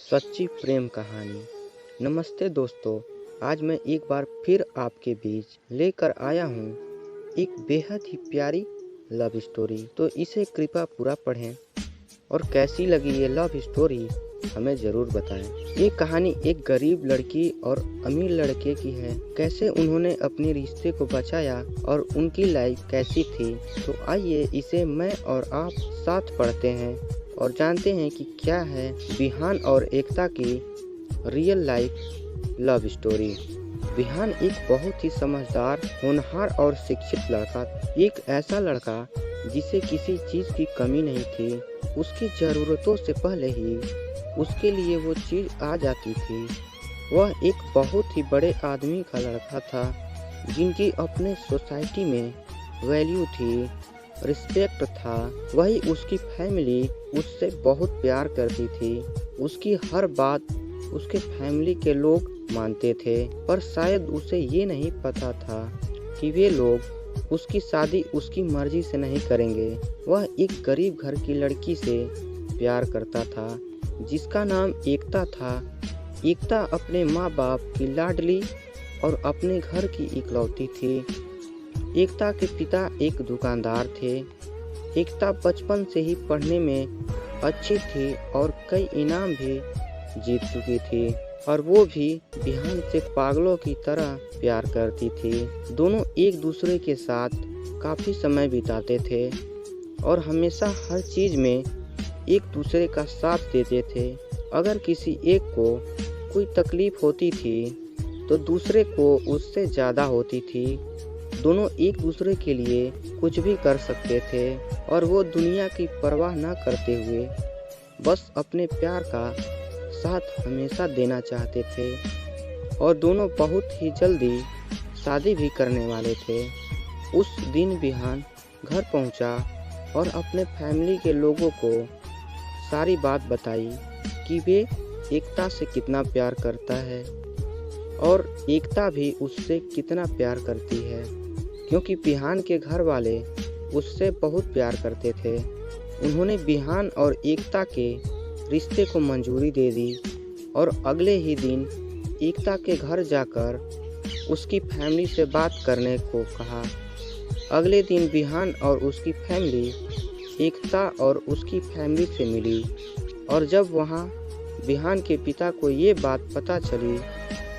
सच्ची प्रेम कहानी। नमस्ते दोस्तों, आज मैं एक बार फिर आपके बीच लेकर आया हूँ एक बेहद ही प्यारी लव स्टोरी। तो इसे कृपया पूरा पढ़ें और कैसी लगी ये लव स्टोरी हमें ज़रूर बताएं। ये कहानी एक गरीब लड़की और अमीर लड़के की है। कैसे उन्होंने अपने रिश्ते को बचाया और उनकी लाइफ कैसी थी। तो आइए इसे मैं और आप साथ पढ़ते हैं और जानते हैं कि क्या है विहान और एकता की real life love story. Vihan एक बहुत ही समझदार, होनहार और शिक्षित लड़का, एक ऐसा लड़का जिसे किसी चीज़ की कमी नहीं थी। उसकी ज़रूरतों से पहले ही उसके लिए वो चीज़ आ जाती थी। वह एक बहुत ही बड़े आदमी का लड़का था जिनकी अपने सोसाइटी में वैल्यू थी, रिस्पेक्ट था। वही उसकी फैमिली उससे बहुत प्यार करती थी। उसकी हर बात उसके फैमिली के लोग मानते थे, पर शायद उसे ये नहीं पता था कि वे लोग उसकी शादी उसकी मर्जी से नहीं करेंगे। वह एक गरीब घर की लड़की से प्यार करता था जिसका नाम एकता था। एकता अपने माँ बाप की लाडली और अपने घर की इकलौती थी। एकता के पिता एक दुकानदार थे। एकता बचपन से ही पढ़ने में अच्छी थी और कई इनाम भी जीत चुकी थी, और वो भी विहान से पागलों की तरह प्यार करती थी। दोनों एक दूसरे के साथ काफ़ी समय बिताते थे और हमेशा हर चीज़ में एक दूसरे का साथ देते थे। अगर किसी एक को कोई तकलीफ होती थी तो दूसरे को उससे ज़्यादा होती थी। दोनों एक दूसरे के लिए कुछ भी कर सकते थे और वो दुनिया की परवाह न करते हुए बस अपने प्यार का साथ हमेशा देना चाहते थे। और दोनों बहुत ही जल्दी शादी भी करने वाले थे। उस दिन विहान घर पहुंचा और अपने फैमिली के लोगों को सारी बात बताई कि वे एकता से कितना प्यार करता है और एकता भी उससे कितना प्यार करती है, क्योंकि विहान के घर वाले उससे बहुत प्यार करते थे। उन्होंने विहान और एकता के रिश्ते को मंजूरी दे दी और अगले ही दिन एकता के घर जाकर उसकी फैमिली से बात करने को कहा। अगले दिन विहान और उसकी फैमिली एकता और उसकी फैमिली से मिली, और जब वहाँ विहान के पिता को ये बात पता चली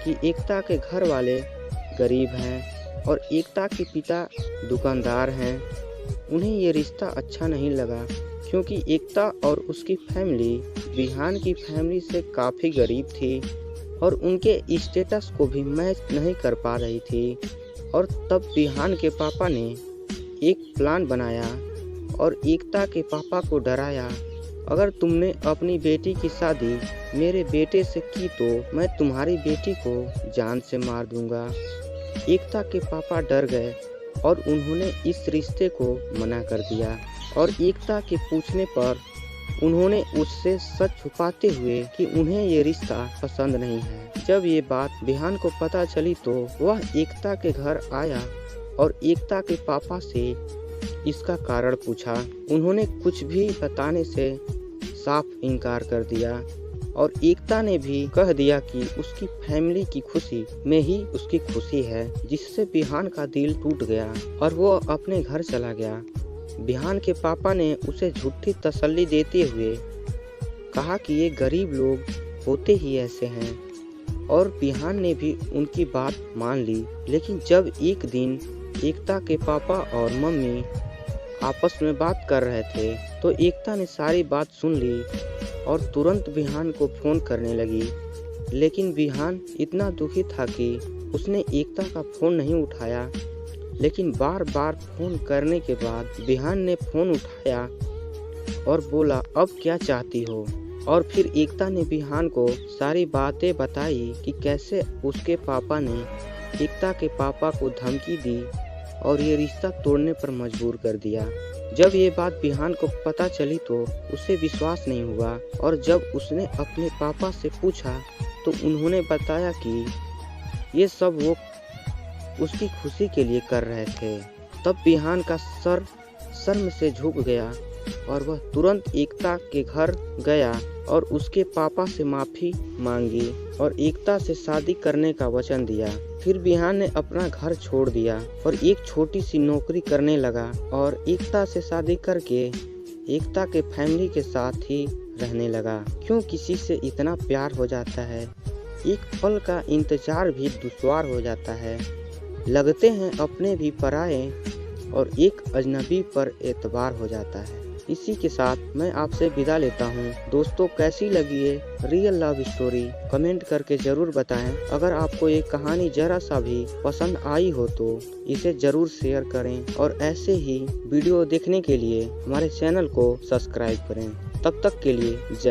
कि एकता के घर वाले गरीब हैं और एकता के पिता दुकानदार हैं, उन्हें ये रिश्ता अच्छा नहीं लगा, क्योंकि एकता और उसकी फैमिली विहान की फैमिली से काफ़ी गरीब थी और उनके स्टेटस को भी मैच नहीं कर पा रही थी। और तब विहान के पापा ने एक प्लान बनाया और एकता के पापा को डराया, अगर तुमने अपनी बेटी की शादी मेरे बेटे से की तो मैं तुम्हारी बेटी को जान से मार दूंगा। एकता के पापा डर गए और उन्होंने इस रिश्ते को मना कर दिया, और एकता के पूछने पर उन्होंने उससे सच छुपाते हुए कि उन्हें ये रिश्ता पसंद नहीं है। जब ये बात विहान को पता चली तो वह एकता के घर आया और एकता के पापा से इसका कारण पूछा। उन्होंने कुछ भी बताने से साफ इनकार कर दिया और एकता ने भी कह दिया कि उसकी फैमिली की खुशी में ही उसकी खुशी है, जिससे विहान का दिल टूट गया और वो अपने घर चला गया। विहान के पापा ने उसे झूठी तसल्ली देते हुए कहा कि ये गरीब लोग होते ही ऐसे हैं, और विहान ने भी उनकी बात मान ली। लेकिन जब एक दिन एकता के पापा और मम्मी आपस में बात कर रहे थे तो एकता ने सारी बात सुन ली और तुरंत विहान को फ़ोन करने लगी। लेकिन विहान इतना दुखी था कि उसने एकता का फ़ोन नहीं उठाया। लेकिन बार बार फ़ोन करने के बाद विहान ने फ़ोन उठाया और बोला, अब क्या चाहती हो। और फिर एकता ने विहान को सारी बातें बताई कि कैसे उसके पापा ने एकता के पापा को धमकी दी और ये रिश्ता तोड़ने पर मजबूर कर दिया। जब ये बात विहान को पता चली तो उसे विश्वास नहीं हुआ, और जब उसने अपने पापा से पूछा तो उन्होंने बताया कि ये सब वो उसकी खुशी के लिए कर रहे थे। तब विहान का सर शर्म से झुक गया और वह तुरंत एकता के घर गया और उसके पापा से माफ़ी मांगी और एकता से शादी करने का वचन दिया। फिर बिहान ने अपना घर छोड़ दिया और एक छोटी सी नौकरी करने लगा और एकता से शादी करके एकता के फैमिली के साथ ही रहने लगा। क्यों किसी से इतना प्यार हो जाता है, एक पल का इंतजार भी दुश्वार हो जाता है। लगते हैं अपने भी पराए और एक अजनबी पर एतबार हो जाता है। इसी के साथ मैं आपसे विदा लेता हूँ। दोस्तों, कैसी लगी ये रियल लव स्टोरी कमेंट करके ज़रूर बताएं। अगर आपको ये कहानी ज़रा सा भी पसंद आई हो तो इसे ज़रूर शेयर करें और ऐसे ही वीडियो देखने के लिए हमारे चैनल को सब्सक्राइब करें। तब तक के लिए जय